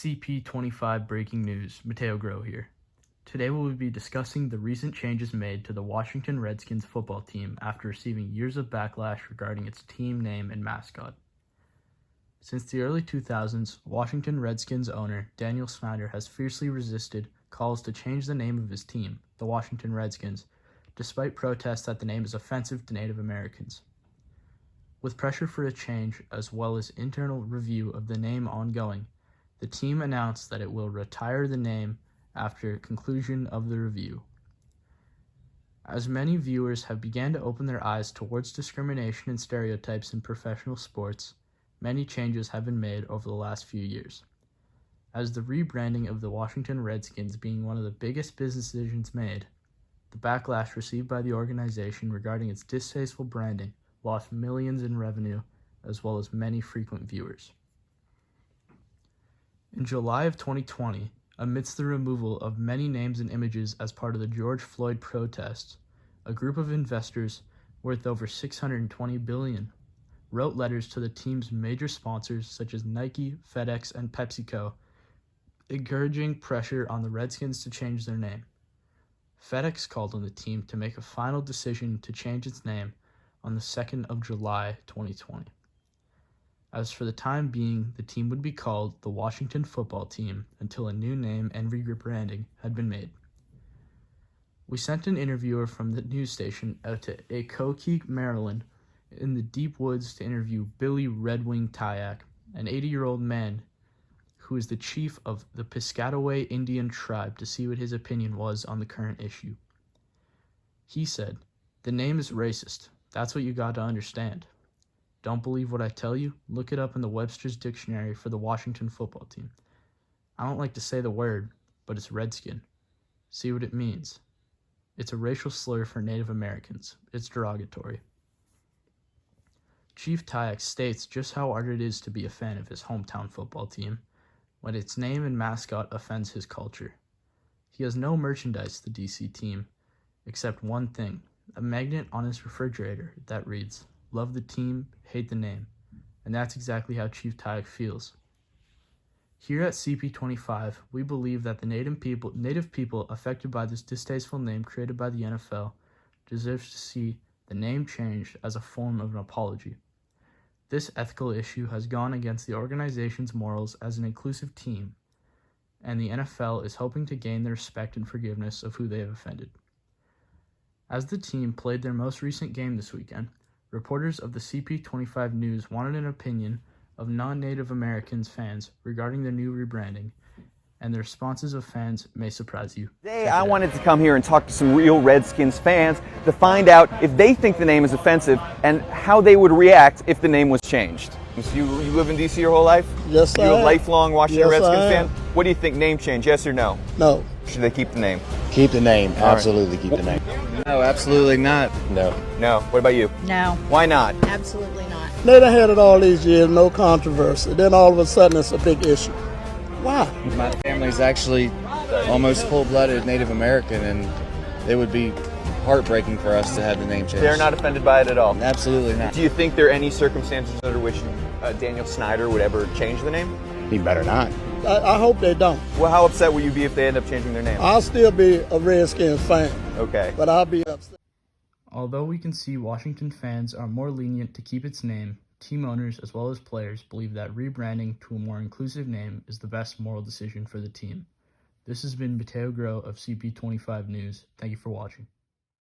CP25 breaking news, Mateo Groh here. Today we will be discussing the recent changes made to the Washington Redskins football team after receiving years of backlash regarding its team name and mascot. Since the early 2000s, Washington Redskins owner Daniel Snyder has fiercely resisted calls to change the name of his team, the Washington Redskins, despite protests that the name is offensive to Native Americans. With pressure for a change as well as internal review of the name ongoing, the team announced that it will retire the name after conclusion of the review. As many viewers have begun to open their eyes towards discrimination and stereotypes in professional sports, many changes have been made over the last few years. As the rebranding of the Washington Redskins being one of the biggest business decisions made, the backlash received by the organization regarding its distasteful branding lost millions in revenue as well as many frequent viewers. In July of 2020, amidst the removal of many names and images as part of the George Floyd protests, a group of investors worth over $620 billion wrote letters to the team's major sponsors such as Nike, FedEx, and PepsiCo, encouraging pressure on the Redskins to change their name. FedEx called on the team to make a final decision to change its name on the 2nd of July 2020. As for the time being, the team would be called the Washington Football Team until a new name and rebranding had been made. We sent an interviewer from the news station out to Akoke, Maryland, in the deep woods to interview Billy Red Wing Tyak, an 80-year-old man who is the chief of the Piscataway Indian tribe, to see what his opinion was on the current issue. He said, "The name is racist. That's what you got to understand. Don't believe what I tell you? Look it up in the Webster's Dictionary for the Washington Football Team. I don't like to say the word, but it's redskin. See what it means. It's a racial slur for Native Americans. It's derogatory." Chief Tyak states just how hard it is to be a fan of his hometown football team when its name and mascot offends his culture. He has no merchandise, the DC team, except one thing, a magnet on his refrigerator that reads, "Love the team, hate the name." And that's exactly how Chief Tyak feels. Here at CP25, we believe that the native people affected by this distasteful name created by the NFL deserves to see the name changed as a form of an apology. This ethical issue has gone against the organization's morals as an inclusive team, and the NFL is hoping to gain the respect and forgiveness of who they have offended. As the team played their most recent game this weekend, reporters of the CP25 News wanted an opinion of non-Native Americans fans regarding the new rebranding, and the responses of fans may surprise you. Today, I wanted to come here and talk to some real Redskins fans to find out if they think the name is offensive and how they would react if the name was changed. So you live in D.C. your whole life? Yes, sir. You're a lifelong Washington Redskins fan? I am. What do you think, name change, yes or no? No. Should they keep the name? Keep the name. All Absolutely keep the name. No, absolutely not. No. No. What about you? No. Why not? Absolutely not. They done had it all these years, no controversy. Then all of a sudden it's a big issue. Why? My family's actually almost full-blooded Native American, and it would be heartbreaking for us to have the name changed. They're not offended by it at all? Absolutely not. Do you think there are any circumstances under which Daniel Snyder would ever change the name? He better not. I hope they don't. Well, how upset will you be if they end up changing their name? I'll still be a Redskins fan, Okay. but I'll be upset. Although we can see Washington fans are more lenient to keep its name, team owners as well as players believe that rebranding to a more inclusive name is the best moral decision for the team. This has been Mateo Groh of CP25 News. Thank you for watching.